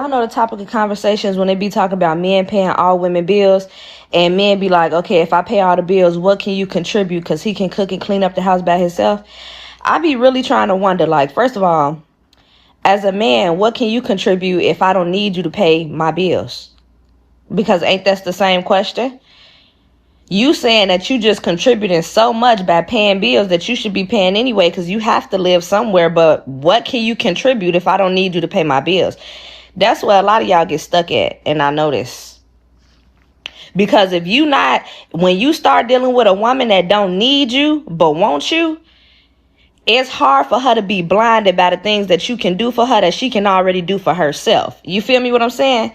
I know the topic of conversations when they be talking about men paying all women bills, and men be like, okay, if I pay all the bills, what can you contribute? Because he can cook and clean up the house by himself. I be really trying to wonder, like, first of all, as a man, what can you contribute if I don't need you to pay my bills? Because ain't that the same question? You saying that you just contributing so much by paying bills that you should be paying anyway because you have to live somewhere. But what can you contribute if I don't need you to pay my bills? That's where a lot of y'all get stuck at. And I know this. Because if you not, when you start dealing with a woman that don't need you but want you, it's hard for her to be blinded by the things that you can do for her that she can already do for herself. You feel me what I'm saying?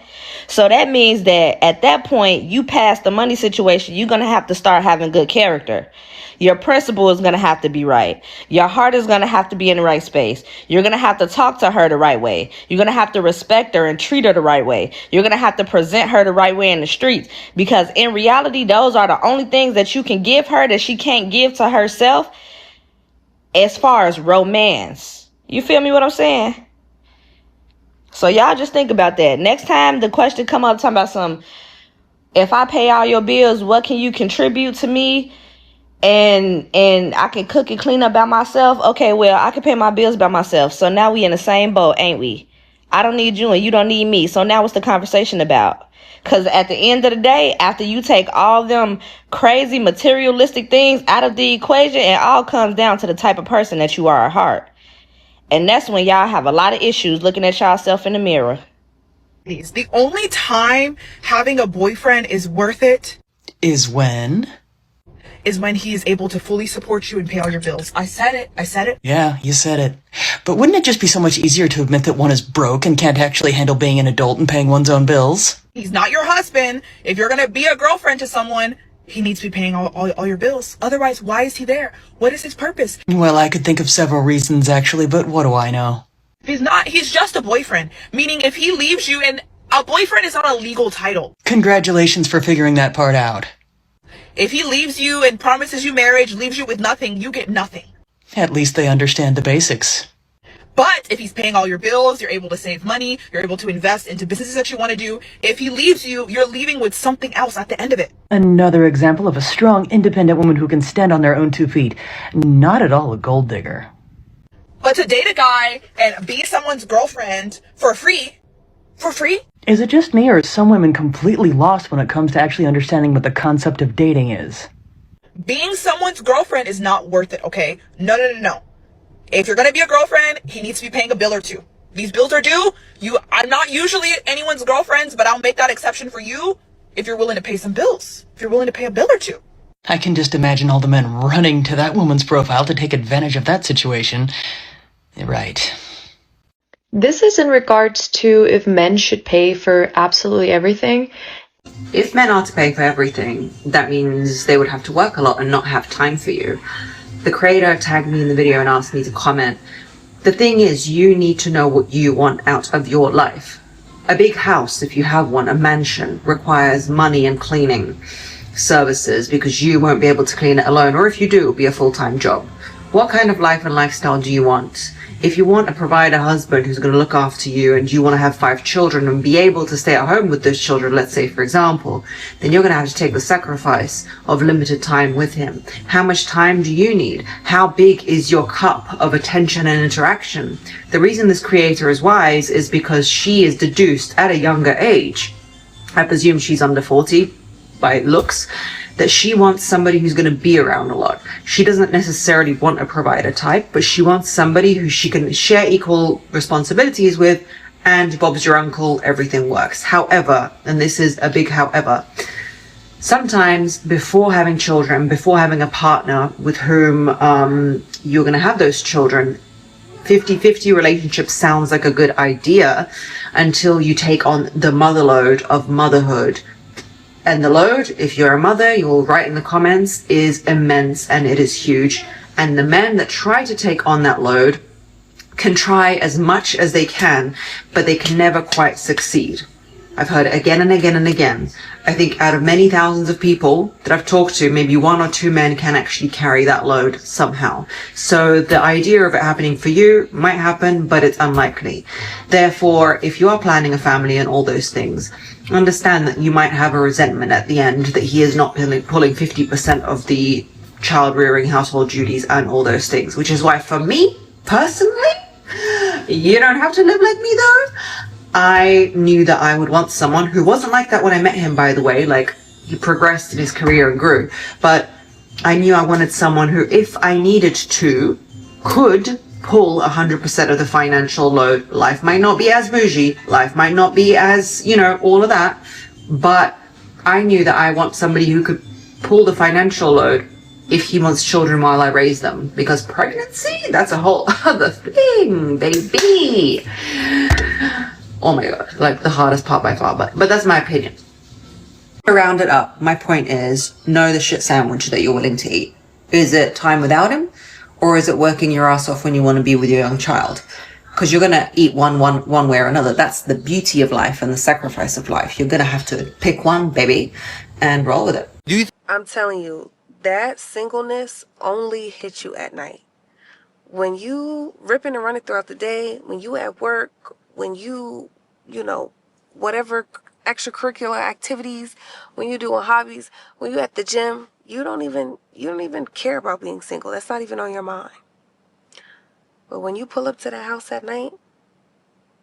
So that means that at that point, you pass the money situation, you're going to have to start having good character. Your principle is going to have to be right. Your heart is going to have to be in the right space. You're going to have to talk to her the right way. You're going to have to respect her and treat her the right way. You're going to have to present her the right way in the streets. Because in reality, those are the only things that you can give her that she can't give to herself. As far as romance, you feel me what I'm saying? So y'all just think about that. Next time the question come up talking about if I pay all your bills, what can you contribute to me? And I can cook and clean up by myself. Okay, well, I can pay my bills by myself. So now we in the same boat, ain't we? I don't need you and you don't need me. So now what's the conversation about? Because at the end of the day, after you take all them crazy materialistic things out of the equation, it all comes down to the type of person that you are at heart. And that's when y'all have a lot of issues looking at yourself in the mirror. The only time having a boyfriend is worth it is when he is able to fully support you and pay all your bills. I said it. Yeah, you said it. But wouldn't it just be so much easier to admit that one is broke and can't actually handle being an adult and paying one's own bills? He's not your husband. If you're going to be a girlfriend to someone, he needs to be paying all your bills. Otherwise, why is he there? What is his purpose? Well, I could think of several reasons, actually, but what do I know? He's just a boyfriend. Meaning, if he leaves you, and a boyfriend is not a legal title. Congratulations for figuring that part out. If he leaves you and promises you marriage, leaves you with nothing, you get nothing. At least they understand the basics. But if he's paying all your bills, you're able to save money, you're able to invest into businesses that you want to do. If he leaves you, you're leaving with something else at the end of it. Another example of a strong, independent woman who can stand on their own 2 feet. Not at all a gold digger. But to date a guy and be someone's girlfriend for free? Is it just me, or is some women completely lost when it comes to actually understanding what the concept of dating is? Being someone's girlfriend is not worth it, okay? No. If you're going to be a girlfriend, he needs to be paying a bill or two. These bills are due. I'm not usually anyone's girlfriend, but I'll make that exception for you if you're willing to pay some bills. If you're willing to pay a bill or two. I can just imagine all the men running to that woman's profile to take advantage of that situation. Right. This is in regards to if men should pay for absolutely everything. If men are to pay for everything, that means they would have to work a lot and not have time for you. The creator tagged me in the video and asked me to comment. The thing is, you need to know what you want out of your life. A big house, if you have one, a mansion, requires money and cleaning services because you won't be able to clean it alone, or if you do, it'll be a full-time job. What kind of life and lifestyle do you want? If you want a provider husband who's going to look after you and you want to have 5 children and be able to stay at home with those children, let's say, for example, then you're going to have to take the sacrifice of limited time with him. How much time do you need? How big is your cup of attention and interaction? The reason this creator is wise is because she is deduced at a younger age. I presume she's under 40 by looks, that she wants somebody who's going to be around a lot. She doesn't necessarily want a provider type, but she wants somebody who she can share equal responsibilities with, and Bob's your uncle, everything works. However, and this is a big however, sometimes before having children, before having a partner with whom you're going to have those children, 50-50 relationship sounds like a good idea until you take on the mother load of motherhood. And the load, if you're a mother, you'll write in the comments, is immense and it is huge. And the men that try to take on that load can try as much as they can, but they can never quite succeed. I've heard it again and again and again. I think out of many thousands of people that I've talked to, maybe 1 or 2 men can actually carry that load somehow. So the idea of it happening for you might happen, but it's unlikely. Therefore, if you are planning a family and all those things, understand that you might have a resentment at the end that he is not pulling 50% of the child rearing, household duties and all those things, which is why for me, personally, you don't have to live like me though. I knew that I would want someone who wasn't like that when I met him, by the way. Like, he progressed in his career and grew. But I knew I wanted someone who, if I needed to, could pull 100% of the financial load. Life might not be as bougie. Life might not be as, all of that. But I knew that I want somebody who could pull the financial load if he wants children while I raise them. Because pregnancy, that's a whole other thing, baby. Oh my god, like the hardest part by far, but that's my opinion. To round it up, my point is, know the shit sandwich that you're willing to eat. Is it time without him, or is it working your ass off when you want to be with your young child? Because you're gonna eat one way or another. That's the beauty of life and the sacrifice of life. You're gonna have to pick one, baby, and roll with it. I'm telling you, that singleness only hits you at night. When you ripping and running throughout the day, when you at work, when you whatever extracurricular activities, when you doing hobbies, when you at the gym, you don't even care about being single. That's not even on your mind. But when you pull up to the house at night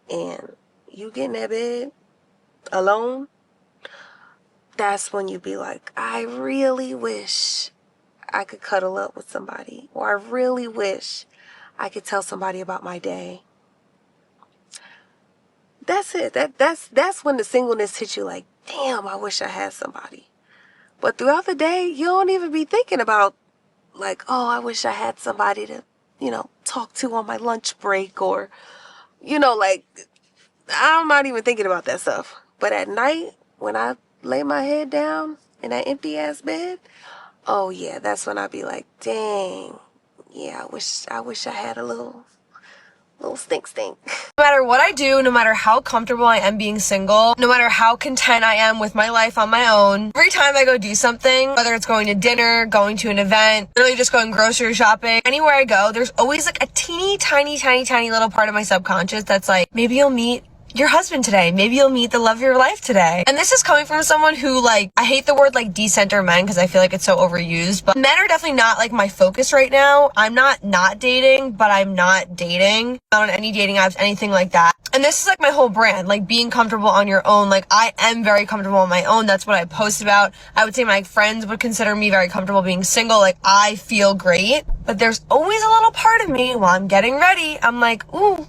and you get in that bed alone, that's when you be like, I really wish I could cuddle up with somebody, or I really wish I could tell somebody about my day. That's it. That's when the singleness hits you like, damn, I wish I had somebody. But throughout the day, you don't even be thinking about like, oh, I wish I had somebody to, talk to on my lunch break, or, like, I'm not even thinking about that stuff. But at night, when I lay my head down in that empty ass bed, oh yeah, that's when I be like, dang, yeah, I wish I had a little stink. No matter what I do, no matter how comfortable I am being single, no matter how content I am with my life on my own, every time I go do something, whether it's going to dinner, going to an event, really just going grocery shopping, anywhere I go, there's always like a teeny tiny little part of my subconscious that's like, maybe you'll meet your husband today. Maybe you'll meet the love of your life today. And this is coming from someone who, like, I hate the word like decenter men because I feel like it's so overused, but men are definitely not like my focus right now. I'm not dating, but I'm not dating. Not on any dating apps, anything like that. And this is like my whole brand, like being comfortable on your own. Like, I am very comfortable on my own. That's what I post about. I would say my friends would consider me very comfortable being single. Like, I feel great, but there's always a little part of me while I'm getting ready. I'm like, ooh,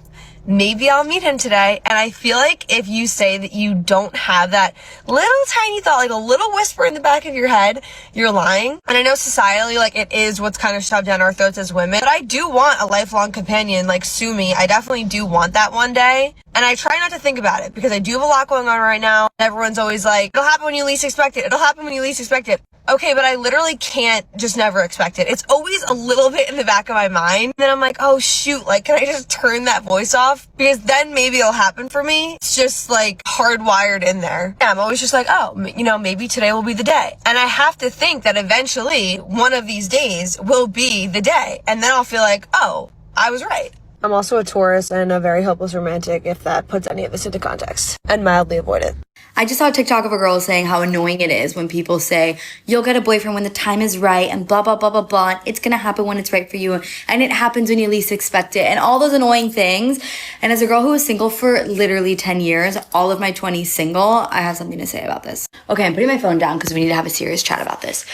maybe I'll meet him today. And I feel like if you say that you don't have that little tiny thought, like a little whisper in the back of your head, you're lying. And I know societally, like, it is what's kind of shoved down our throats as women, but I do want a lifelong companion, like sue me. I definitely do want that one day. And I try not to think about it because I do have a lot going on right now. Everyone's always like, it'll happen when you least expect it. It'll happen when you least expect it. Okay, but I literally can't just never expect it. It's always a little bit in the back of my mind. Then I'm like, oh shoot, like, can I just turn that voice off? Because then maybe it'll happen for me. It's just like hardwired in there. Yeah, I'm always just like, oh, maybe today will be the day. And I have to think that eventually one of these days will be the day. And then I'll feel like, oh, I was right. I'm also a Taurus and a very hopeless romantic, if that puts any of this into context, and mildly avoidant. I just saw a TikTok of a girl saying how annoying it is when people say, you'll get a boyfriend when the time is right and blah, blah, blah, blah, blah. And it's going to happen when it's right for you. And it happens when you least expect it and all those annoying things. And as a girl who was single for literally 10 years, all of my 20s single, I have something to say about this. Okay, I'm putting my phone down because we need to have a serious chat about this.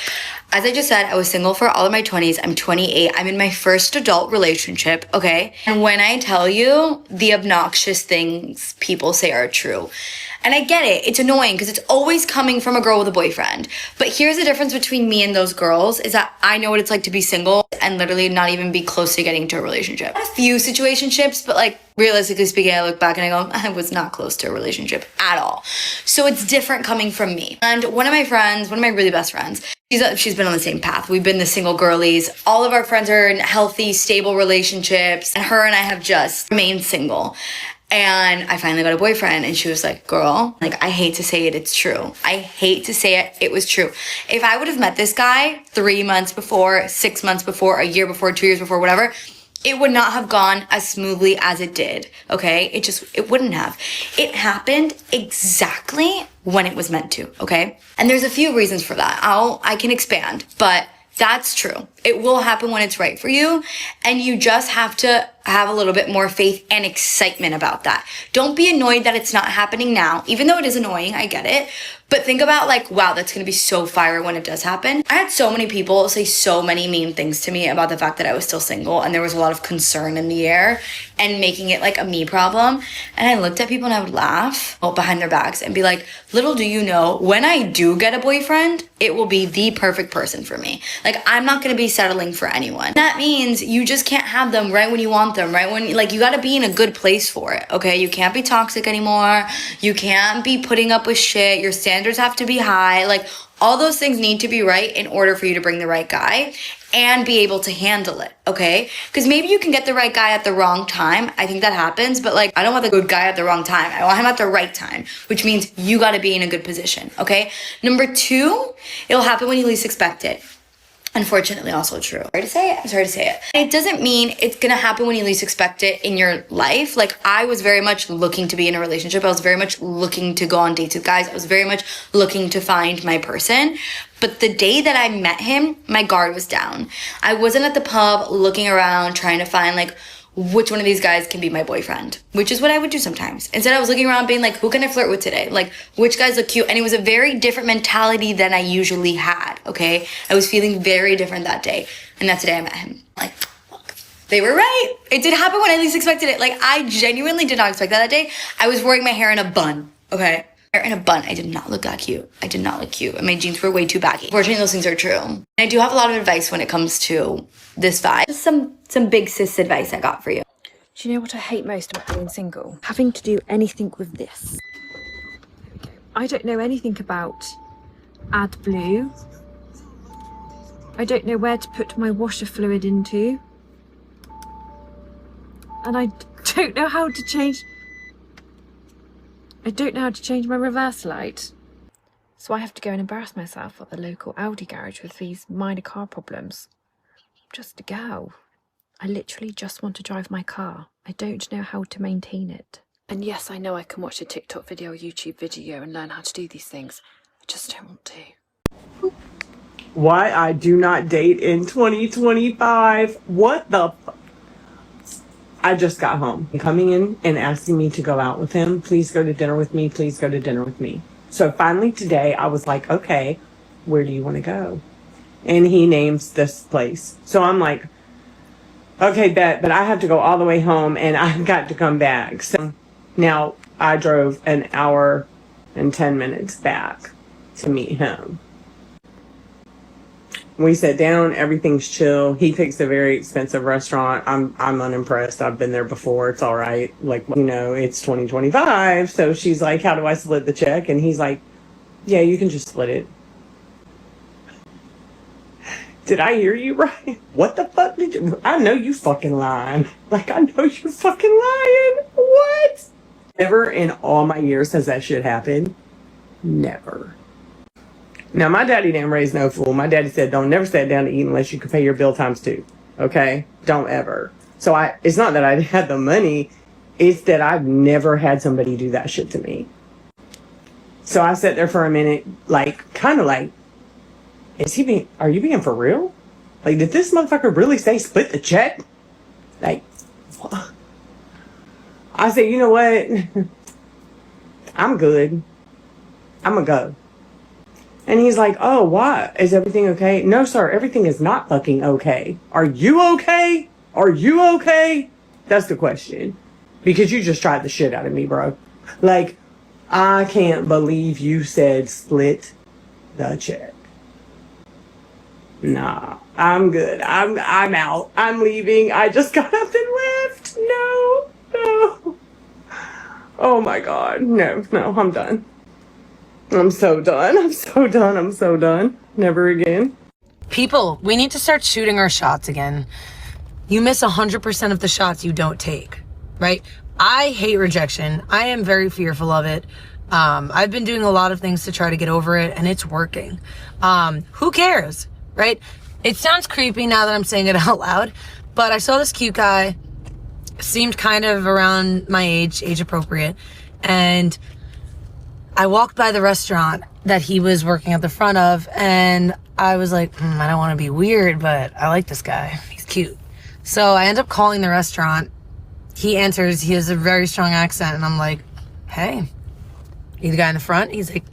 As I just said, I was single for all of my 20s. I'm 28. I'm in my first adult relationship, okay? And when I tell you the obnoxious things people say are true, and I get it, it's annoying because it's always coming from a girl with a boyfriend. But here's the difference between me and those girls is that I know what it's like to be single and literally not even be close to getting into a relationship. A few situationships, but like realistically speaking, I look back and I go, I was not close to a relationship at all. So it's different coming from me. And one of my really best friends, she's been on the same path. We've been the single girlies. All of our friends are in healthy, stable relationships. And her and I have just remained single. And I finally got a boyfriend, and she was like, girl, like, I hate to say it, it's true. I hate to say it, it was true. If I would have met this guy 3 months before, 6 months before, a year before, 2 years before, whatever, it would not have gone as smoothly as it did, okay? It wouldn't have. It happened exactly when it was meant to, okay? And there's a few reasons for that. I can expand, but that's true. It will happen when it's right for you, and you just have to have a little bit more faith and excitement about that. Don't be annoyed that it's not happening now, even though it is annoying, I get it. But think about like, wow, that's gonna be so fire when it does happen. I had so many people say so many mean things to me about the fact that I was still single, and there was a lot of concern in the air and making it like a me problem. And I looked at people and I would laugh behind their backs and be like, little do you know, when I do get a boyfriend, it will be the perfect person for me. Like, I'm not gonna be settling for anyone. That means you just can't have them right when you want them, right when, like, you gotta be in a good place for it, okay? You can't be toxic anymore. You can't be putting up with shit. Your standards have to be high. Like, all those things need to be right in order for you to bring the right guy and be able to handle it, okay? Because maybe you can get the right guy at the wrong time. I think that happens, but like, I don't want the good guy at the wrong time. I want him at the right time, which means you gotta be in a good position, okay? Number 2, it'll happen when you least expect it. Unfortunately, also true. I'm sorry to say it. It doesn't mean it's gonna happen when you least expect it in your life. Like, I was very much looking to be in a relationship. I was very much looking to go on dates with guys. I was very much looking to find my person. But the day that I met him, my guard was down. I wasn't at the pub looking around trying to find like, which one of these guys can be my boyfriend, which is what I would do sometimes. Instead, I was looking around being like, who can I flirt with today? Like, which guys look cute? And it was a very different mentality than I usually had, okay? I was feeling very different that day. And that's the day I met him. Like, look, they were right. It did happen when I least expected it. Like, I genuinely did not expect that day. I was wearing my hair in a bun, okay? Hair in a bun. I did not look that cute. I did not look cute. And my jeans were way too baggy. Fortunately, those things are true. And I do have a lot of advice when it comes to this vibe. Just some big sis advice I got for you. Do you know what I hate most about being single? Having to do anything with this. I don't know anything about AdBlue. I don't know where to put my washer fluid into. And I don't know how to change... I don't know how to change my reverse light. So I have to go and embarrass myself at the local Audi garage with these minor car problems. Just a girl. I literally just want to drive my car. I don't know how to maintain it. And yes, I know I can watch a TikTok video or YouTube video and learn how to do these things. I just don't want to. Why I do not date in 2025. What the fuck? I just got home. Coming in and asking me to go out with him. Please go to dinner with me. Please go to dinner with me. So finally today I was like, okay, where do you want to go? And he names this place. So I'm like, okay, bet, but I have to go all the way home and I've got to come back. So now I drove an hour and 10 minutes back to meet him. We sat down, everything's chill. He picks a very expensive restaurant. I'm unimpressed. I've been there before. It's all right. Like, you know, it's 2025. So she's like, how do I split the check? And he's like, yeah, you can just split it. Did I hear you right? What the fuck did you... I know you fucking lying. Like, I know you're fucking lying. What? Never in all my years has that shit happened. Never. Now, my daddy didn't raise no fool. My daddy said, don't never sit down to eat unless you can pay your bill times 2. Okay? Don't ever. So it's not that I had the money. It's that I've never had somebody do that shit to me. So I sat there for a minute, like, kind of like, are you being for real? Like, did this motherfucker really say split the check? Like, what? I said, you know what? I'm good. I'm gonna go. And he's like, oh, why? Is everything okay? No, sir, everything is not fucking okay. Are you okay? Are you okay? That's the question. Because you just tried the shit out of me, bro. Like, I can't believe you said split the check. Nah, I'm good. I'm out. I'm leaving. I just got up and left. No. Oh my God. No, I'm done. I'm so done. Never again. People, we need to start shooting our shots again. You miss 100% of the shots you don't take, right? I hate rejection. I am very fearful of it. I've been doing a lot of things to try to get over it, and it's working. Who cares, right? It sounds creepy now that I'm saying it out loud, but I saw this cute guy, seemed kind of around my age appropriate, and I walked by the restaurant that he was working at the front of, and I was like, I don't want to be weird, but I like this guy. He's cute. So I end up calling the restaurant. He answers. He has a very strong accent, and I'm like, hey, you the guy in the front? He's like,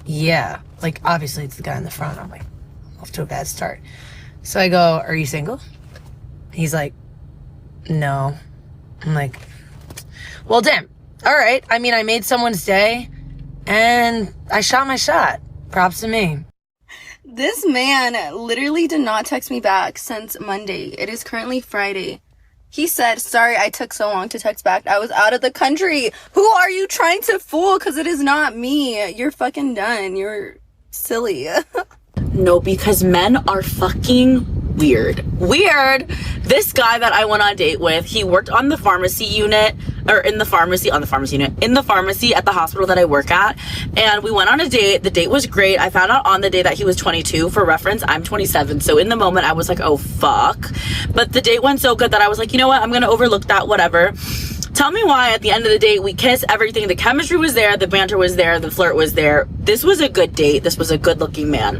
yeah. Like, obviously it's the guy in the front. I'm like, off to a bad start. So I go, are you single? He's like, no. I'm like, well, damn. All right. I mean, I made someone's day, and I shot my shot. Props to me. This man literally did not text me back since Monday. It is currently Friday. He said, sorry I took so long to text back. I was out of the country. Who are you trying to fool? Because it is not me. You're fucking done. You're silly. No, because men are fucking weird. This guy that I went on a date with, he worked on the pharmacy unit, or in the pharmacy at the hospital that I work at. And we went on a date. The date was great. I found out on the day that he was 22. For reference, I'm 27. So in the moment, I was like, oh, fuck. But the date went so good that I was like, you know what? I'm going to overlook that, whatever. Tell me why at the end of the date, we kissed, everything. The chemistry was there. The banter was there. The flirt was there. This was a good date. This was a good looking man.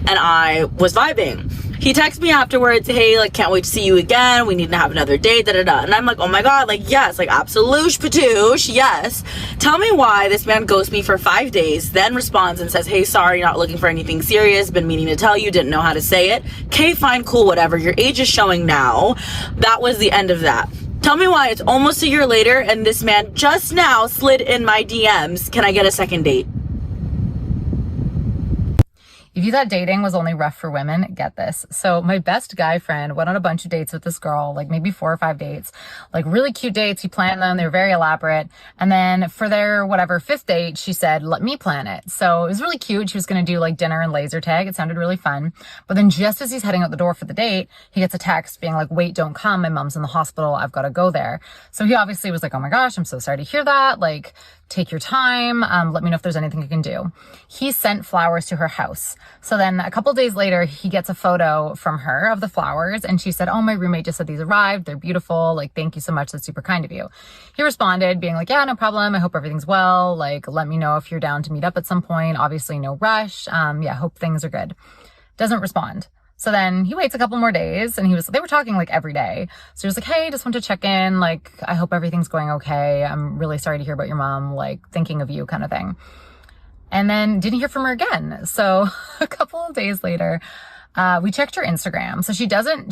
And I was vibing. He texted me afterwards, hey, like, can't wait to see you again. We need to have another date, da-da-da. And I'm like, oh my God, like, yes, like, absolute patoosh, yes. Tell me why this man ghosts me for 5 days, then responds and says, hey, sorry, not looking for anything serious. Been meaning to tell you, didn't know how to say it. Okay, fine, cool, whatever. Your age is showing now. That was the end of that. Tell me why it's almost a year later and this man just now slid in my DMs. Can I get a second date? If you thought dating was only rough for women, get this. So my best guy friend went on a bunch of dates with this girl, like maybe 4 or 5 dates, like really cute dates. He planned them. They were very elaborate. And then for their whatever 5th date, she said, let me plan it. So it was really cute. She was going to do like dinner and laser tag. It sounded really fun. But then just as he's heading out the door for the date, he gets a text being like, wait, don't come. My mom's in the hospital. I've got to go there. So he obviously was like, oh my gosh, I'm so sorry to hear that. Like, take your time. Let me know if there's anything I can do. He sent flowers to her house. So then a couple days later, he gets a photo from her of the flowers. And she said, oh, my roommate just said these arrived. They're beautiful. Like, thank you so much. That's super kind of you. He responded being like, yeah, no problem. I hope everything's well. Like, let me know if you're down to meet up at some point. Obviously no rush. Yeah, hope things are good. Doesn't respond. So then he waits a couple more days and they were talking like every day. So he was like, hey, just want to check in. Like, I hope everything's going okay. I'm really sorry to hear about your mom, like thinking of you kind of thing. And then didn't hear from her again. So a couple of days later, we checked her Instagram. So she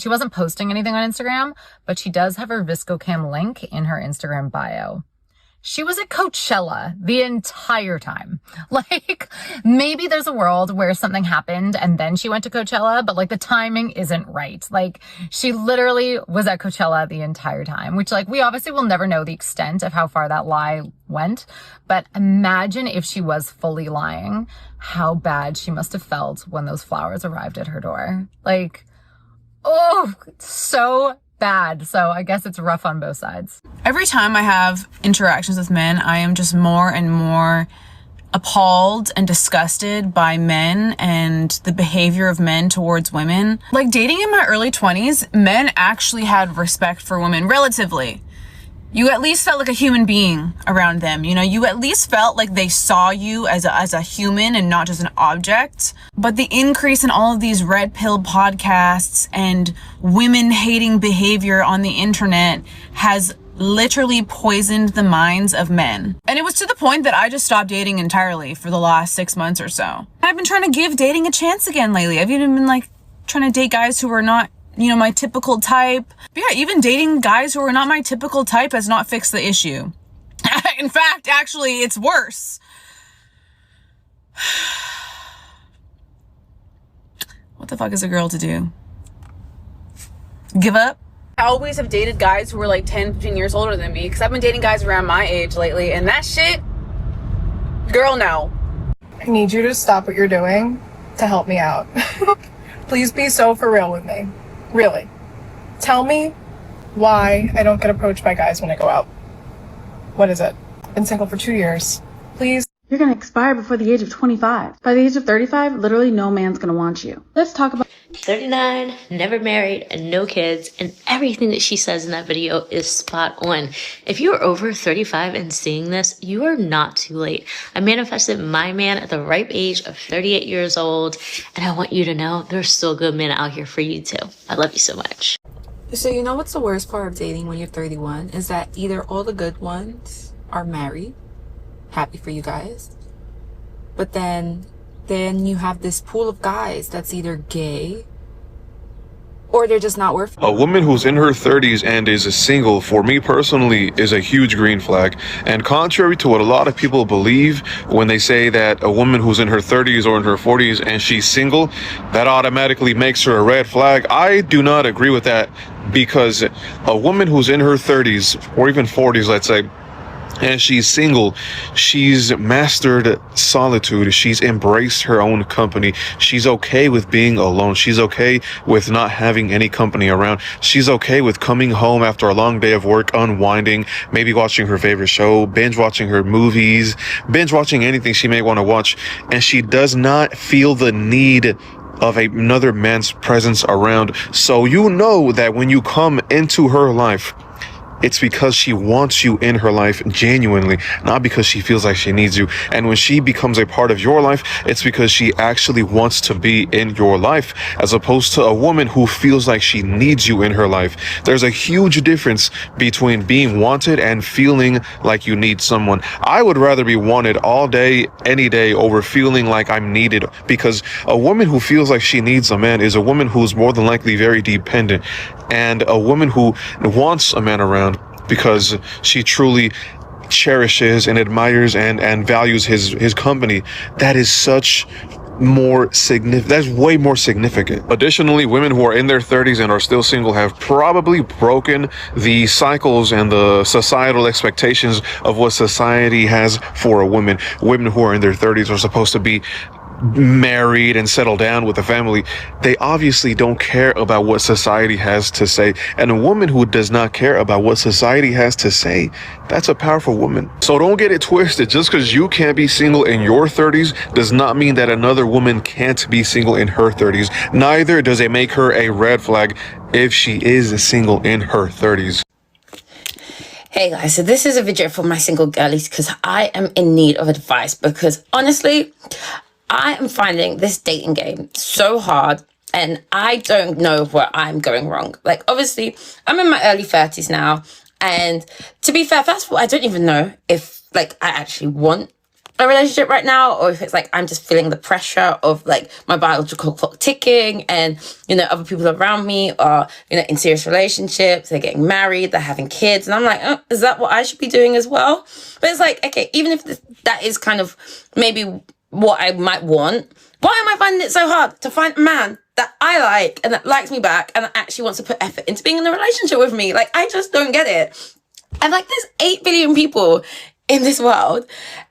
wasn't posting anything on Instagram, but she does have her ViscoCam link in her Instagram bio. She was at Coachella the entire time. Like, maybe there's a world where something happened and then she went to Coachella, but like the timing isn't right. Like, she literally was at Coachella the entire time, which like we obviously will never know the extent of how far that lie went. But imagine if she was fully lying, how bad she must have felt when those flowers arrived at her door. Like, oh, so bad. So I guess it's rough on both sides. Every time I have interactions with men, I am just more and more appalled and disgusted by men and the behavior of men towards women. Like, dating in my early 20s, men actually had respect for women, relatively. You at least felt like a human being around them. You know, you at least felt like they saw you as a human and not just an object. But the increase in all of these red pill podcasts and women hating behavior on the internet has literally poisoned the minds of men. And it was to the point that I just stopped dating entirely for the last 6 months or so. I've been trying to give dating a chance again lately. I've even been like trying to date guys who are not, you know, my typical type. But yeah, even dating guys who are not my typical type has not fixed the issue. In fact, actually, it's worse. What the fuck is a girl to do? Give up? I always have dated guys who were like 10, 15 years older than me because I've been dating guys around my age lately, and that shit, girl, no. I need you to stop what you're doing to help me out. Please be so for real with me. Really. Tell me why I don't get approached by guys when I go out. What is it? Been single for 2 years. Please. You're gonna expire before the age of 25. By the age of 35, literally no man's gonna want you. Let's talk about 39, never married, and no kids, and everything that she says in that video is spot on. If you're over 35 and seeing this, you are not too late. I manifested my man at the ripe age of 38 years old, and I want you to know there's still good men out here for you too. I love you so much. So you know what's the worst part of dating when you're 31 is that either all the good ones are married, happy for you guys, but then you have this pool of guys that's either gay or they're just not worth it. A woman who's in her 30s and is single, for me personally, is a huge green flag. And contrary to what a lot of people believe when they say that a woman who's in her 30s or in her 40s and she's single, that automatically makes her a red flag, I do not agree with that, because a woman who's in her 30s or even 40s, let's say, and she's single, she's mastered solitude. She's embraced her own company. She's okay with being alone. She's okay with not having any company around. She's okay with coming home after a long day of work, unwinding, maybe watching her favorite show, binge watching her movies, binge watching anything she may want to watch. And she does not feel the need of another man's presence around. So you know that when you come into her life, it's because she wants you in her life genuinely, not because she feels like she needs you. And when she becomes a part of your life, it's because she actually wants to be in your life, as opposed to a woman who feels like she needs you in her life. There's a huge difference between being wanted and feeling like you need someone. I would rather be wanted all day, any day, over feeling like I'm needed, because a woman who feels like she needs a man is a woman who's more than likely very dependent. And a woman who wants a man around because she truly cherishes and admires and values his company, that is such more significant. That's way more significant. Additionally, women who are in their 30s and are still single have probably broken the cycles and the societal expectations of what society has for a woman. Women who are in their 30s are supposed to be married and settle down with a family. They obviously don't care about what society has to say. And a woman who does not care about what society has to say, that's a powerful woman. So don't get it twisted. Just because you can't be single in your 30s does not mean that another woman can't be single in her 30s. Neither does it make her a red flag if she is single in her 30s. Hey guys, so this is a video for my single girlies because I am in need of advice, because honestly, I am finding this dating game so hard and I don't know where I'm going wrong. Like, obviously, I'm in my early 30s now. And to be fair, first of all, I don't even know if, like, I actually want a relationship right now, or if it's like I'm just feeling the pressure of, like, my biological clock ticking and, you know, other people around me are, you know, in serious relationships, they're getting married, they're having kids. And I'm like, oh, is that what I should be doing as well? But it's like, okay, even if that is kind of maybe what I might want, why am I finding it so hard to find a man that I like and that likes me back and that actually wants to put effort into being in a relationship with me? Like, I just don't get it. And like, there's 8 billion people in this world,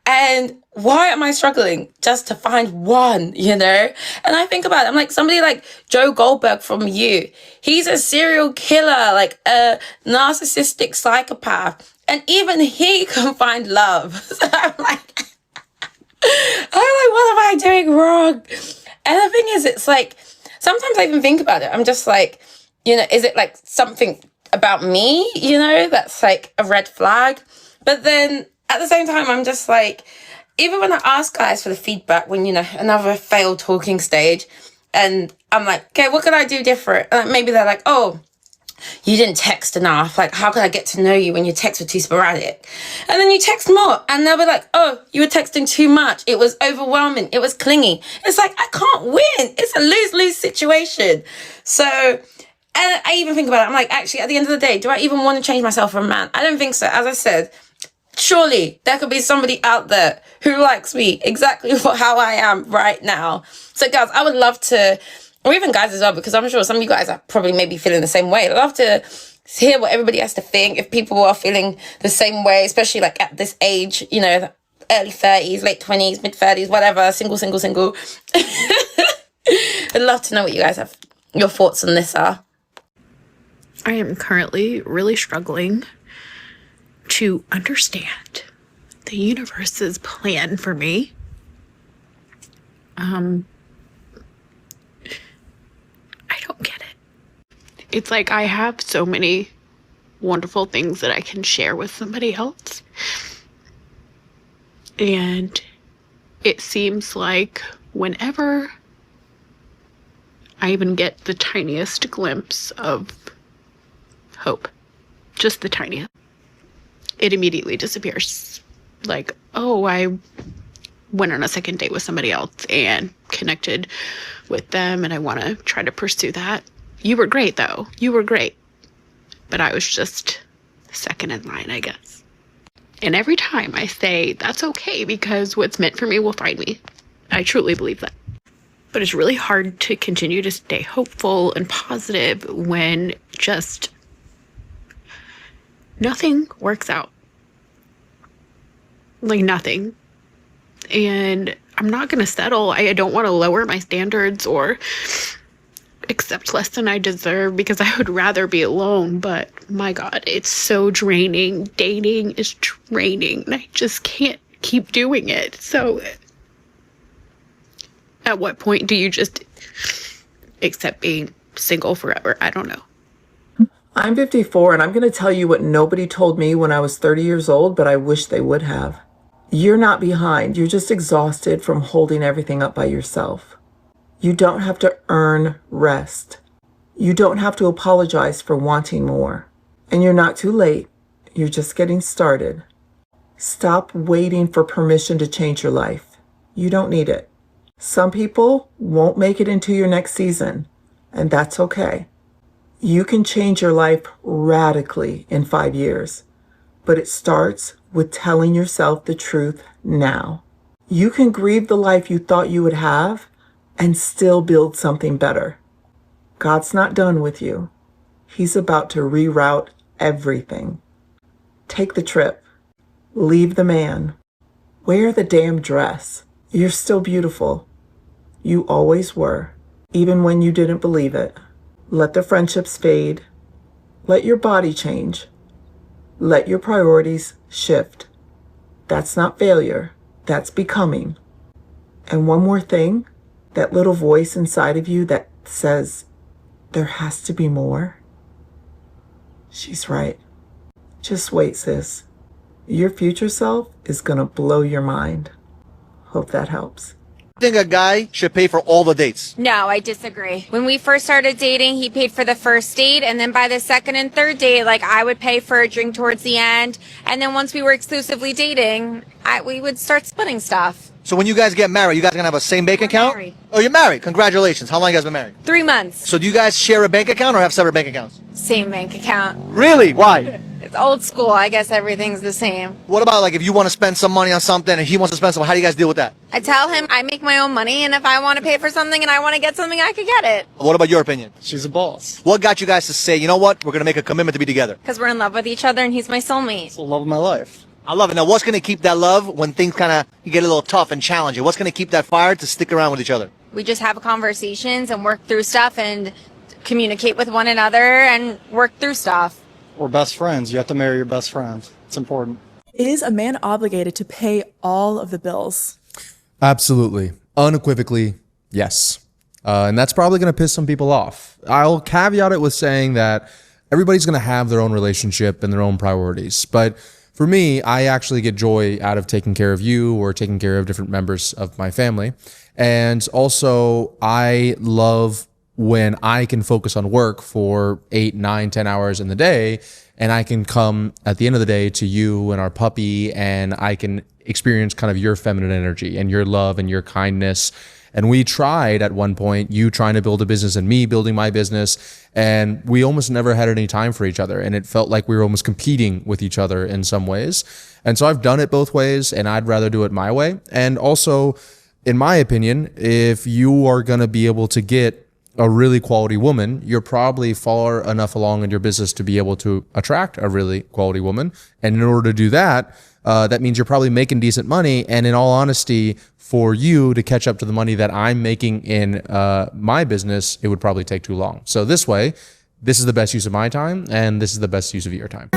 and why am I struggling just to find one, you know? And I think about it, I'm like, somebody like Joe Goldberg from You, he's a serial killer, like a narcissistic psychopath, and even he can find love. So I'm like, what am I doing wrong? And the thing is, it's like, sometimes I even think about it. I'm just like, you know, is it like something about me, you know, that's like a red flag? But then at the same time, I'm just like, even when I ask guys for the feedback when, you know, another failed talking stage, and I'm like, okay, what could I do different? And maybe they're like, oh, you didn't text enough. Like, how could I get to know you when your texts were too sporadic? And then you text more and they'll be like, oh, you were texting too much. It was overwhelming. It was clingy. It's like, I can't win. It's a lose-lose situation. So, and I even think about it. I'm like, actually, at the end of the day, do I even want to change myself for a man? I don't think so. As I said, surely there could be somebody out there who likes me exactly for how I am right now. So guys, I would love to, or even guys as well, because I'm sure some of you guys are probably maybe feeling the same way. I'd love to hear what everybody has to think, if people are feeling the same way, especially like at this age, you know, early 30s, late 20s, mid 30s, whatever, single. I'd love to know what you guys have, your thoughts on this are. I am currently really struggling to understand the universe's plan for me. I don't get it. It's like I have so many wonderful things that I can share with somebody else. And it seems like whenever I even get the tiniest glimpse of hope, just the tiniest, it immediately disappears. Like, oh, I went on a second date with somebody else and connected with them, and I want to try to pursue that. You were great, though. You were great. But I was just second in line, I guess. And every time I say, that's okay, because what's meant for me will find me. I truly believe that. But it's really hard to continue to stay hopeful and positive when just nothing works out. Like, nothing. And I'm not going to settle. I don't want to lower my standards or accept less than I deserve, because I would rather be alone. But my God, it's so draining. Dating is draining, and I just can't keep doing it. So at what point do you just accept being single forever? I don't know. I'm 54, and I'm going to tell you what nobody told me when I was 30 years old, but I wish they would have. You're not behind. You're just exhausted from holding everything up by yourself. You don't have to earn rest. You don't have to apologize for wanting more. And you're not too late. You're just getting started. Stop waiting for permission to change your life. You don't need it. Some people won't make it into your next season, and that's okay. You can change your life radically in 5 years, but it starts with telling yourself the truth now. You can grieve the life you thought you would have and still build something better. God's not done with you. He's about to reroute everything. Take the trip. Leave the man. Wear the damn dress. You're still beautiful. You always were, even when you didn't believe it. Let the friendships fade. Let your body change. Let your priorities shift. That's not failure. That's becoming. And one more thing, that little voice inside of you that says, there has to be more. She's right. Just wait, sis. Your future self is gonna blow your mind. Hope that helps. I think a guy should pay for all the dates. No, I disagree. When we first started dating, he paid for the first date, and then by the second and third date, like, I would pay for a drink towards the end, and then once we were exclusively dating, we would start splitting stuff. So when you guys get married, you guys gonna have a same bank account? Married. Oh, you're married. Congratulations. How long you guys been married? 3 months. So do you guys share a bank account or have separate bank accounts? Same bank account. Really? Why? It's old school. I guess everything's the same. What about like if you want to spend some money on something and he wants to spend some, how do you guys deal with that? I tell him I make my own money, and if I want to pay for something and I want to get something, I could get it. What about your opinion? She's a boss. What got you guys to say, you know what, we're gonna make a commitment to be together? Because we're in love with each other, and he's my soulmate. It's the love of my life. I love it. Now, what's going to keep that love when things kind of get a little tough and challenging? What's going to keep that fire to stick around with each other? We just have conversations and work through stuff and communicate with one another and work through stuff. We're best friends. You have to marry your best friends. It's important. Is a man obligated to pay all of the bills? Absolutely. Unequivocally, yes. And that's probably going to piss some people off. I'll caveat it with saying that everybody's going to have their own relationship and their own priorities. But for me, I actually get joy out of taking care of you or taking care of different members of my family. And also, I love when I can focus on work for 8, 9, 10 hours in the day, and I can come at the end of the day to you and our puppy, and I can experience kind of your feminine energy and your love and your kindness. And we tried at one point, you trying to build a business and me building my business, and we almost never had any time for each other. And it felt like we were almost competing with each other in some ways. And so I've done it both ways, and I'd rather do it my way. And also, in my opinion, if you are going to be able to get a really quality woman, you're probably far enough along in your business to be able to attract a really quality woman. And in order to do that, that means you're probably making decent money. And in all honesty, for you to catch up to the money that I'm making in my business, it would probably take too long. So this way, this is the best use of my time and this is the best use of your time.